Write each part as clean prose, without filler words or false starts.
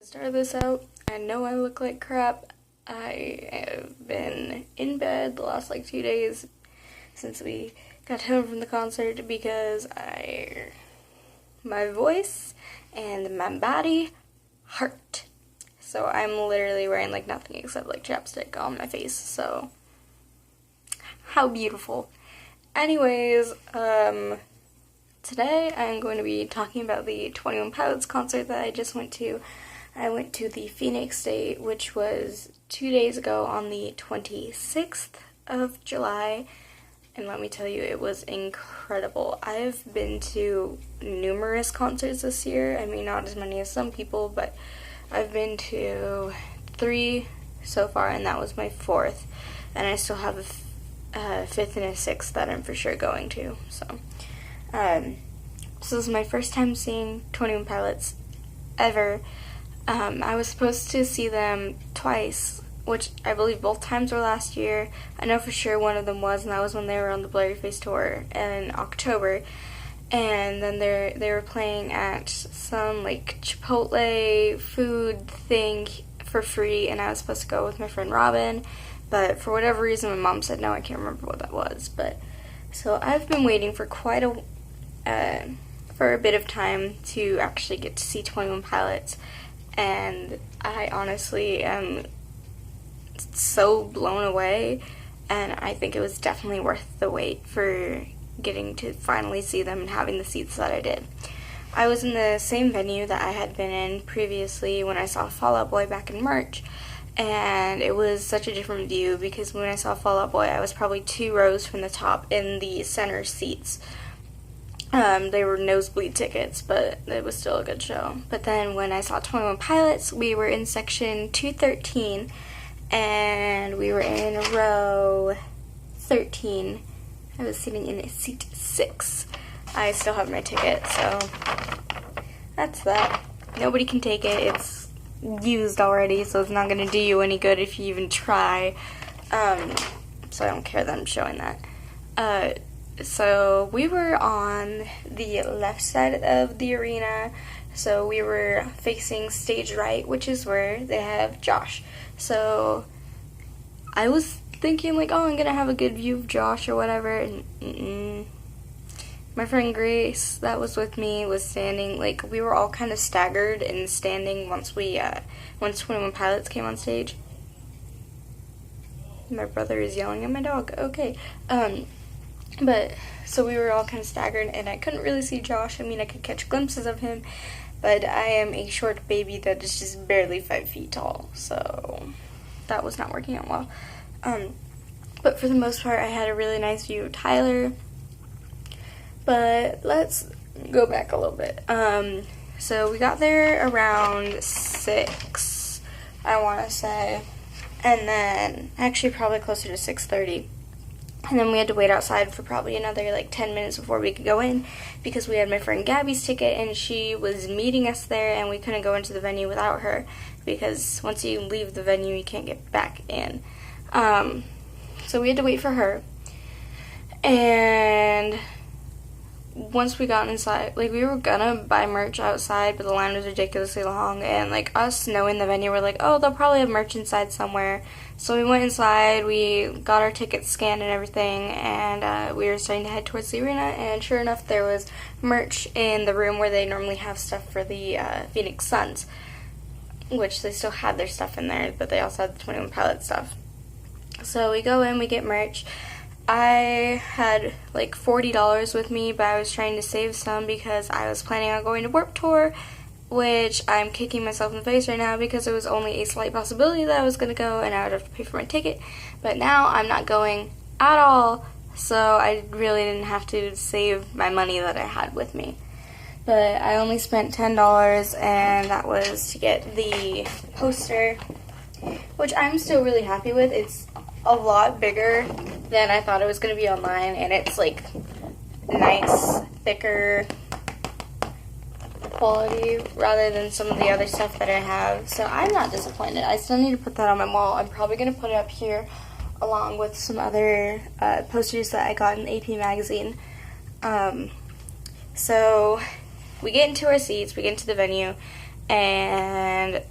Start this out. I know I look like crap. I have been in bed the last like 2 days since we got home from the concert because my voice and my body hurt. So I'm literally wearing like nothing except like chapstick on my face. So how beautiful. Anyways, today I'm going to be talking about the 21 Pilots concert that I just went to. I went to the Phoenix date, which was 2 days ago on the 26th of July, and let me tell you, it was incredible. I've been to numerous concerts this year. I mean, not as many as some people, but I've been to 3 so far, and that was my 4th, and I still have a 5th and a 6th that I'm for sure going to. So this is my first time seeing 21 Pilots ever. I was supposed to see them twice, which I believe both times were last year. I know for sure one of them was, and that was when they were on the Blurry Face tour in October. And then they were playing at some like Chipotle food thing for free, and I was supposed to go with my friend Robin, but for whatever reason my mom said no. I can't remember what that was, but so I've been waiting for quite a bit of time to actually get to see 21 Pilots. And I honestly am so blown away, and I think it was definitely worth the wait for getting to finally see them and having the seats that I did. I was in the same venue that I had been in previously when I saw Fall Out Boy back in March, and it was such a different view because when I saw Fall Out Boy I was probably 2 rows from the top in the center seats. They were nosebleed tickets, but it was still a good show. But then when I saw 21 Pilots, we were in section 213, and we were in row 13. I was sitting in seat 6. I still have my ticket, so that's that. Nobody can take it. It's used already, so it's not going to do you any good if you even try. So I don't care that I'm showing that. So we were on the left side of the arena, so we were facing stage right, which is where they have Josh. So I was thinking like, oh, I'm gonna have a good view of Josh or whatever, and my friend Grace that was with me was standing, like we were all kind of staggered and standing once 21 Pilots came on stage. My brother is yelling at my dog. Okay. But, so we were all kind of staggered, and I couldn't really see Josh. I mean, I could catch glimpses of him, but I am a short baby that is just barely 5 feet tall, so that was not working out well. But for the most part, I had a really nice view of Tyler. But let's go back a little bit. So we got there around 6, I want to say, and then actually probably closer to 6:30. And then we had to wait outside for probably another like 10 minutes before we could go in because we had my friend Gabby's ticket and she was meeting us there, and we couldn't go into the venue without her because once you leave the venue you can't get back in. So we had to wait for her. And once we got inside, like we were gonna buy merch outside, but the line was ridiculously long, and like us knowing the venue, we're like, oh, they'll probably have merch inside somewhere. So we went inside, we got our tickets scanned and everything, and we were starting to head towards the arena, and sure enough there was merch in the room where they normally have stuff for the Phoenix Suns, which they still had their stuff in there, but they also had the 21 Pilot stuff. So we go in, we get merch. I had like $40 with me, but I was trying to save some because I was planning on going to Warped Tour, which I'm kicking myself in the face right now because there was only a slight possibility that I was going to go and I would have to pay for my ticket. But now I'm not going at all, so I really didn't have to save my money that I had with me. But I only spent $10, and that was to get the poster, which I'm still really happy with. It's a lot bigger than I thought it was going to be online, and it's like nice, thicker quality rather than some of the other stuff that I have, so I'm not disappointed. I still need to put that on my wall. I'm probably going to put it up here along with some other posters that I got in AP magazine. So we get into our seats, we get into the venue, and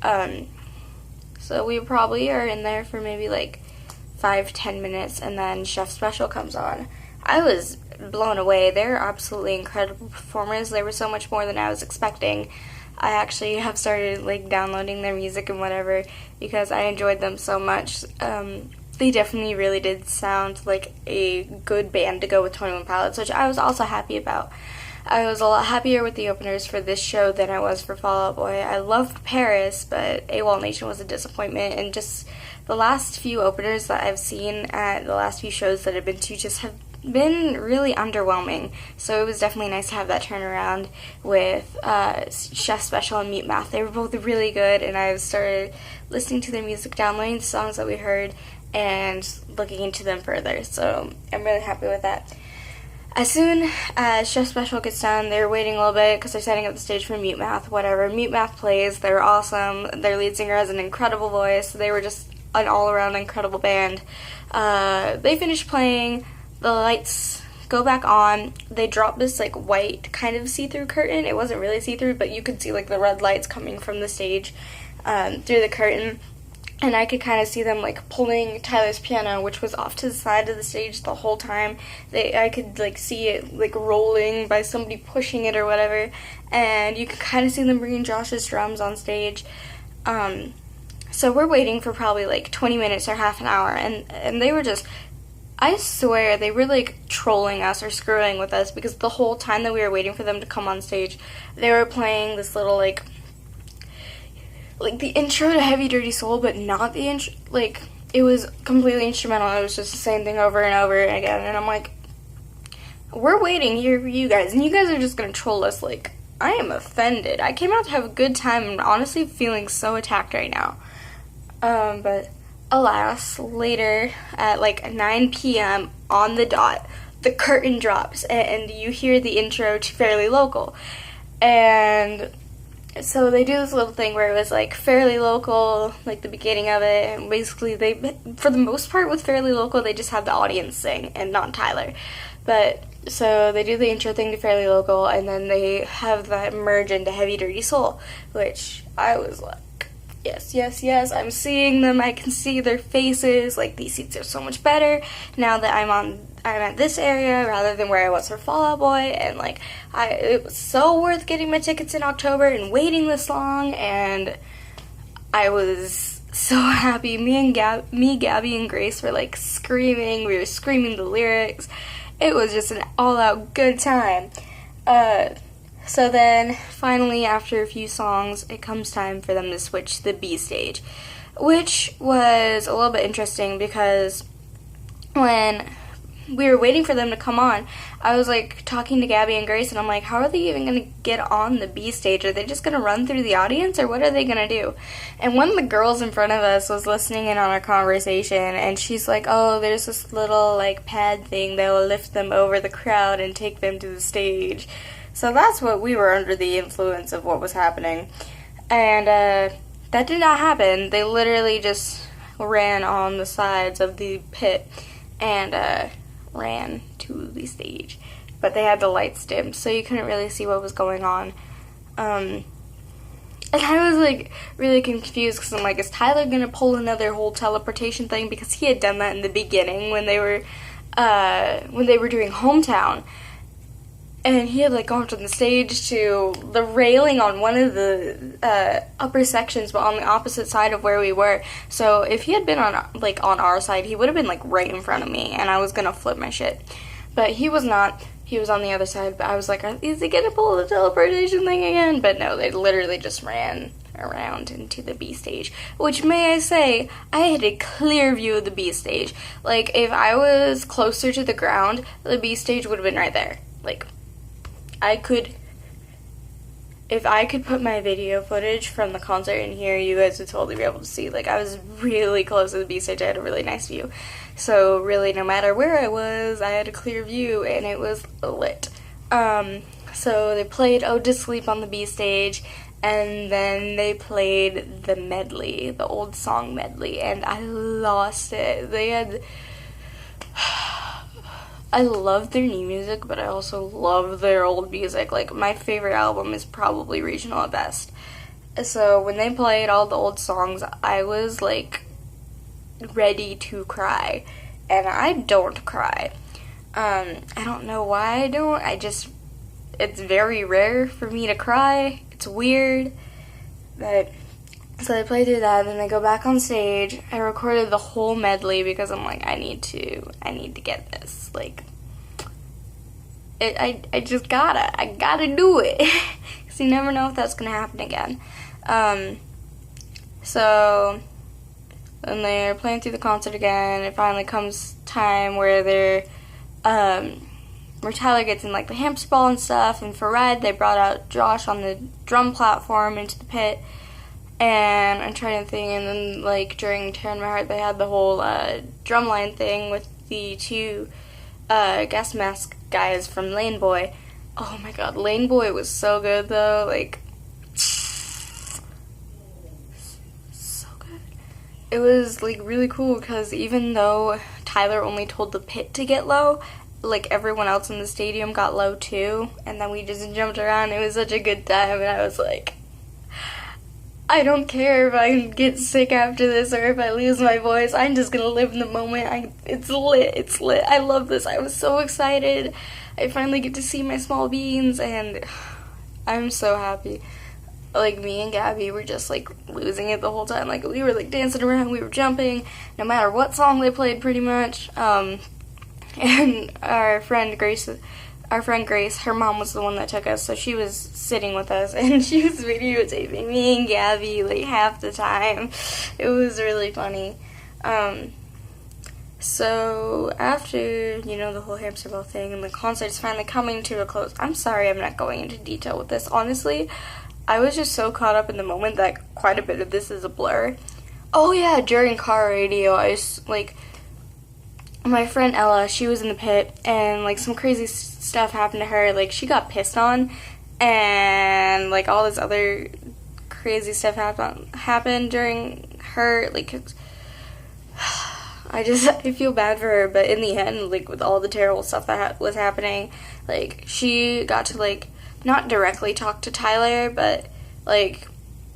So we probably are in there for maybe like 5-10 minutes, and then Chef Special comes on. I was blown away. They're absolutely incredible performers. They were so much more than I was expecting. I actually have started like downloading their music and whatever because I enjoyed them so much. They definitely really did sound like a good band to go with 21 Pilots, which I was also happy about. I was a lot happier with the openers for this show than I was for Fall Out Boy. I loved Paris, but AWOL Nation was a disappointment, and just the last few openers that I've seen at the last few shows that I've been to just have been really underwhelming. So it was definitely nice to have that turnaround with Chef Special and Mute Math. They were both really good, and I started listening to their music, downloading the songs that we heard, and looking into them further. So I'm really happy with that. As soon as Chef Special gets done, they're waiting a little bit because they're setting up the stage for Mute Math, whatever. Mute Math plays. They're awesome. Their lead singer has an incredible voice. They were just an all-around incredible band. They finish playing. The lights go back on. They drop this like white kind of see-through curtain. It wasn't really see-through, but you could see like the red lights coming from the stage through the curtain. And I could kind of see them like pulling Tyler's piano, which was off to the side of the stage the whole time. I could like see it like rolling by somebody pushing it or whatever. And you could kind of see them bringing Josh's drums on stage. So we're waiting for probably like 20 minutes or half an hour. And they were just, I swear, they were like trolling us or screwing with us, because the whole time that we were waiting for them to come on stage, they were playing this little like the intro to Heavy Dirty Soul, but not the intro. Like, it was completely instrumental. It was just the same thing over and over again. And I'm like, we're waiting here for you guys, and you guys are just gonna troll us. Like, I am offended. I came out to have a good time, and honestly feeling so attacked right now. But alas, later at like 9 p.m. on the dot, the curtain drops, and you hear the intro to Fairly Local. And so they do this little thing where it was like Fairly Local, like the beginning of it, and basically they, for the most part with Fairly Local, they just have the audience sing and not Tyler. But so they do the intro thing to Fairly Local, and then they have that merge into Heavy Dirty Soul, which I was like, yes, yes, yes, I'm seeing them, I can see their faces, like these seats are so much better now that I'm at this area rather than where I was for Fall Out Boy, and like it was so worth getting my tickets in October and waiting this long, and I was so happy. Me, Gabby, and Grace were like screaming. We were screaming the lyrics. It was just an all-out good time. So then finally, after a few songs, it comes time for them to switch to the B stage, which was a little bit interesting because when we were waiting for them to come on, I was like talking to Gabby and Grace, and I'm like, how are they even going to get on the B stage? Are they just going to run through the audience, or what are they going to do? And one of the girls in front of us was listening in on our conversation, and she's like, oh, there's this little like pad thing that will lift them over the crowd and take them to the stage. So that's what we were under the influence of what was happening. And that did not happen. They literally just ran on the sides of the pit and ran to the stage, but they had the lights dimmed, so you couldn't really see what was going on. And I was like really confused because I'm like, is Tyler gonna pull another whole teleportation thing? Because he had done that in the beginning when they were doing Hometown, and he had like gone from the stage to the railing on one of the upper sections, but on the opposite side of where we were. So if he had been on our side, he would have been like right in front of me, and I was gonna flip my shit. But he was not. He was on the other side. But I was like, is he gonna pull the teleportation thing again? But no, they literally just ran around into the B stage, which, may I say, I had a clear view of the B stage. Like, if I was closer to the ground, the B stage would have been right there. Like, if I could put my video footage from the concert in here, you guys would totally be able to see. Like, I was really close to the B stage. I had a really nice view. So, really, no matter where I was, I had a clear view, and it was lit. So they played Ode to Sleep on the B stage, and then they played the medley, the old song medley, and I lost it. I love their new music, but I also love their old music. Like, my favorite album is probably Regional at Best. So when they played all the old songs, I was like ready to cry. And I don't cry. I don't know why I don't. It's very rare for me to cry. It's weird. But so they play through that, and then they go back on stage. I recorded the whole medley because I'm like, I need to get this. Like, I just gotta do it. Because you never know if that's gonna happen again. So, then they're playing through the concert again. It finally comes time where where Tyler gets in like the hamster ball and stuff, and for Red, they brought out Josh on the drum platform into the pit. And I'm trying to think, and then like during Tear in My Heart, they had the whole drumline thing with the two gas mask guys from Lane Boy. Oh my god, Lane Boy was so good though, like, so good. It was like really cool because even though Tyler only told the pit to get low, like everyone else in the stadium got low too, and then we just jumped around. It was such a good time, and I was like, I don't care if I get sick after this or if I lose my voice. I'm just gonna live in the moment. It's lit. I love this. I was so excited. I finally get to see my small beans, and I'm so happy. Like, me and Gabby were just like losing it the whole time. Like, we were like dancing around, we were jumping, no matter what song they played, pretty much. And our friend Grace, her mom was the one that took us, so she was sitting with us, and she was videotaping me and Gabby, like, half the time. It was really funny. So, after, the whole hamster ball thing, and the concert's finally coming to a close, I'm sorry I'm not going into detail with this, honestly. I was just so caught up in the moment that quite a bit of this is a blur. Oh yeah, during car radio, my friend Ella, she was in the pit, and, like, some crazy stuff happened to her. Like, she got pissed on, and, like, all this other crazy stuff happened during her, like, I feel bad for her, but in the end, like, with all the terrible stuff that was happening, like, she got to, like, not directly talk to Tyler, but, like,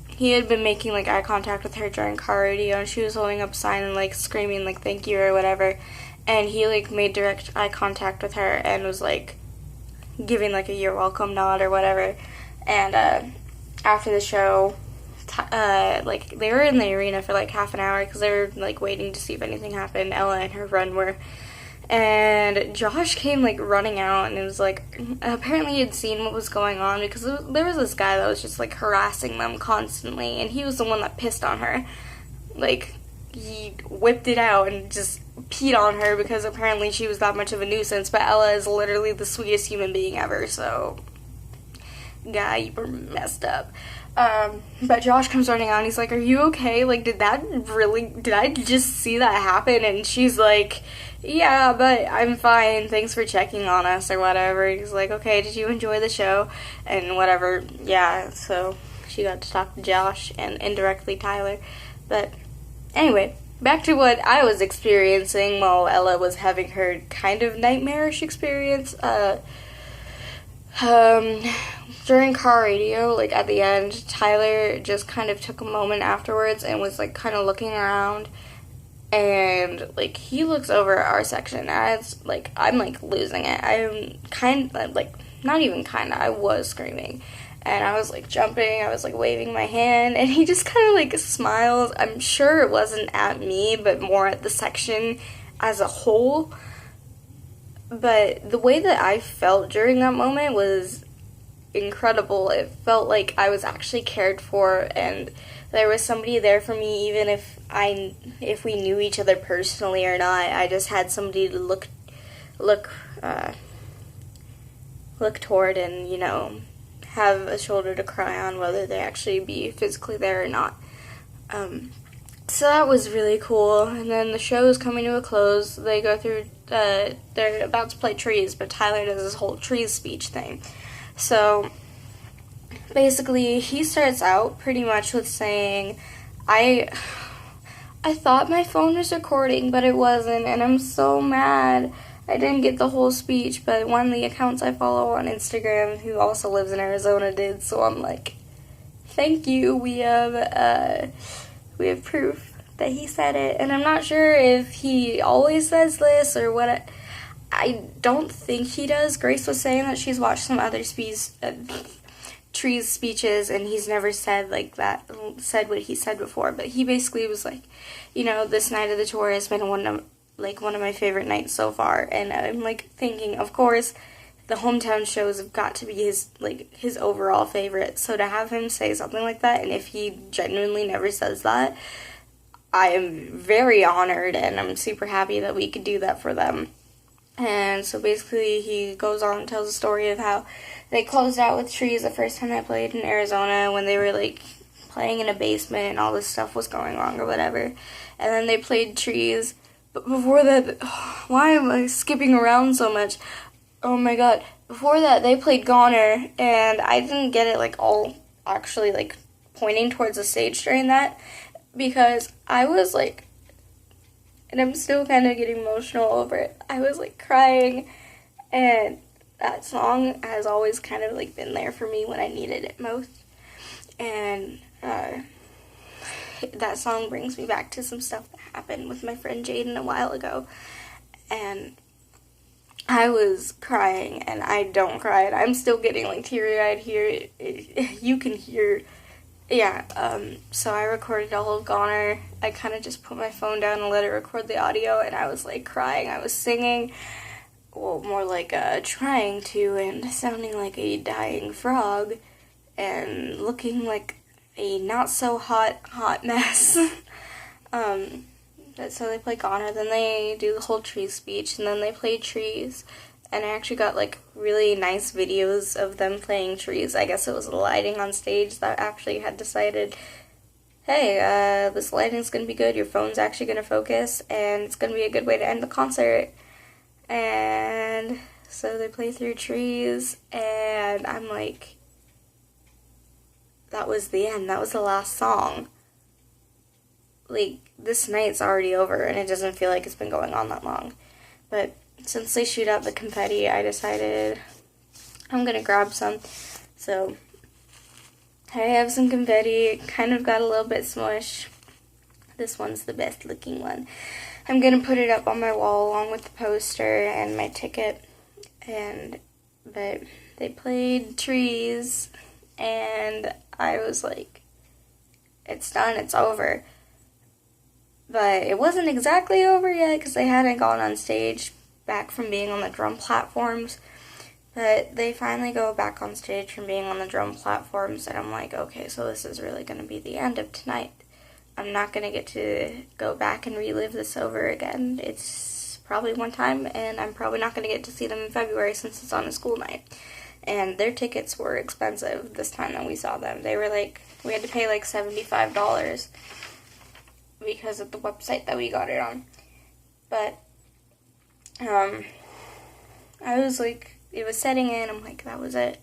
he had been making, like, eye contact with her during car radio, and she was holding up a sign and, like, screaming, like, thank you or whatever. And he, like, made direct eye contact with her and was, like, giving, like, a you're welcome nod or whatever. And after the show, like, they were in the arena for, like, half an hour because they were, like, waiting to see if anything happened. Ella and her friend were. And Josh came, like, running out, and it was, like, apparently he had seen what was going on because there was this guy that was just, like, harassing them constantly, and he was the one that pissed on her. Like, he whipped it out and just peed on her because apparently she was that much of a nuisance, but Ella is literally the sweetest human being ever, so guy, you were messed up. But Josh comes running out and he's like, are you okay? Like, did I just see that happen? And she's like, yeah, but I'm fine, thanks for checking on us or whatever. He's like, okay, did you enjoy the show? And whatever, yeah, so she got to talk to Josh and indirectly Tyler. But anyway, back to what I was experiencing while Ella was having her kind of nightmarish experience. During car radio, like, at the end, Tyler just kind of took a moment afterwards and was, like, kind of looking around, and, like, he looks over at our section, and it's, like, I'm, like, losing it. I'm not even I was screaming. And I was, like, jumping, I was, like, waving my hand, and he just kind of, like, smiles. I'm sure it wasn't at me, but more at the section as a whole. But the way that I felt during that moment was incredible. It felt like I was actually cared for, and there was somebody there for me, even if we knew each other personally or not. I just had somebody to look toward and, have a shoulder to cry on, whether they actually be physically there or not. So that was really cool. And then the show is coming to a close. They go through, they're about to play Trees, but Tyler does this whole Trees speech thing. So basically, he starts out pretty much with saying, I thought my phone was recording, but it wasn't, and I'm so mad. I didn't get the whole speech, but one of the accounts I follow on Instagram, who also lives in Arizona, did, so I'm like, thank you. We have proof that he said it, and I'm not sure if he always says this or what. I don't think he does. Grace was saying that she's watched some other Tree's speeches, and he's never said like that, said what he said before, but he basically was like, you know, this night of the tour has been one of my favorite nights so far, and I'm like thinking, of course, the hometown shows have got to be his overall favorite, so to have him say something like that, and if he genuinely never says that, I am very honored, and I'm super happy that we could do that for them. And so basically he goes on and tells a story of how they closed out with Trees the first time I played in Arizona when they were like playing in a basement and all this stuff was going wrong or whatever. And then they played Trees. But before that, why am I skipping around so much? Oh my god. Before that, they played Goner, and I didn't get it like all actually like pointing towards the stage during that, because I was like, and I'm still kind of getting emotional over it. I was like crying, and that song has always kind of like been there for me when I needed it most. And that song brings me back to some stuff that happened with my friend Jaden a while ago. And I was crying, and I don't cry, and I'm still getting like teary-eyed here. You can hear. Yeah, so I recorded all of Goner. I kind of just put my phone down and let it record the audio, and I was, like, crying. I was singing, well, more like, trying to, and sounding like a dying frog, and looking like a not-so-hot mess. So they play Goner, then they do the whole Trees speech, and then they play Trees. And I actually got, like, really nice videos of them playing Trees. I guess it was the lighting on stage that actually had decided, hey, this lighting's going to be good, your phone's actually going to focus, and it's going to be a good way to end the concert. And so they play through Trees, and I'm like, that was the end. That was the last song. Like, this night's already over, and it doesn't feel like it's been going on that long. But since they shoot out the confetti, I decided I'm gonna grab some. So I have some confetti. It kind of got a little bit smush. This one's the best looking one. I'm gonna put it up on my wall along with the poster and my ticket. But they played Trees, and I was like, it's done, it's over. But it wasn't exactly over yet because they hadn't gone on stage back from being on the drum platforms, but they finally go back on stage from being on the drum platforms, and I'm like, okay, so this is really going to be the end of tonight. I'm not going to get to go back and relive this over again. It's probably one time, and I'm probably not going to get to see them in February since it's on a school night. And their tickets were expensive this time that we saw them. They were like, we had to pay like $75 because of the website that we got it on. But I was like, it was setting in, I'm like, that was it.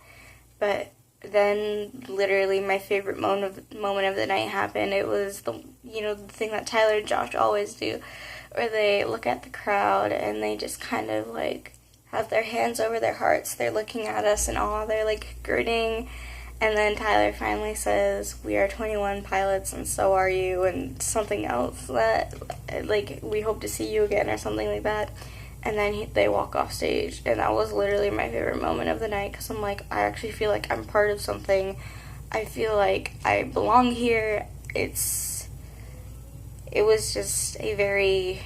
But then, literally, my favorite moment of the night happened. It was the thing that Tyler and Josh always do, where they look at the crowd and they just kind of, like, have their hands over their hearts. They're looking at us and all, they're, like, grinning. And then Tyler finally says, "We are 21 pilots, and so are you," and something else that, like, "We hope to see you again," or something like that. And then they walk off stage, and that was literally my favorite moment of the night, because I'm like, I actually feel like I'm part of something. I feel like I belong here. It was just a very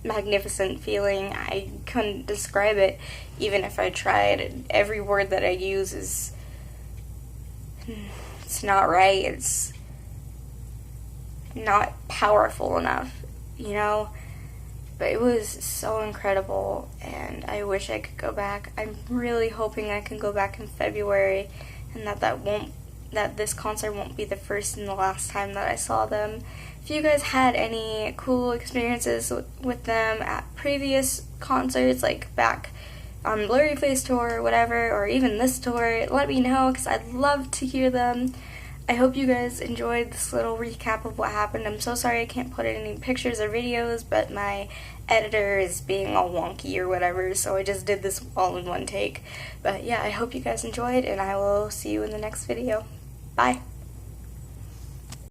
magnificent feeling. I couldn't describe it, even if I tried. Every word that I use it's not right. It's not powerful enough, But it was so incredible, and I wish I could go back. I'm really hoping I can go back in February, and that this concert won't be the first and the last time that I saw them. If you guys had any cool experiences with them at previous concerts, like back on Blurry Face tour or whatever, or even this tour, let me know, because I'd love to hear them. I hope you guys enjoyed this little recap of what happened. I'm so sorry I can't put in any pictures or videos, but my editor is being all wonky or whatever, so I just did this all in one take. But yeah, I hope you guys enjoyed, and I will see you in the next video. Bye!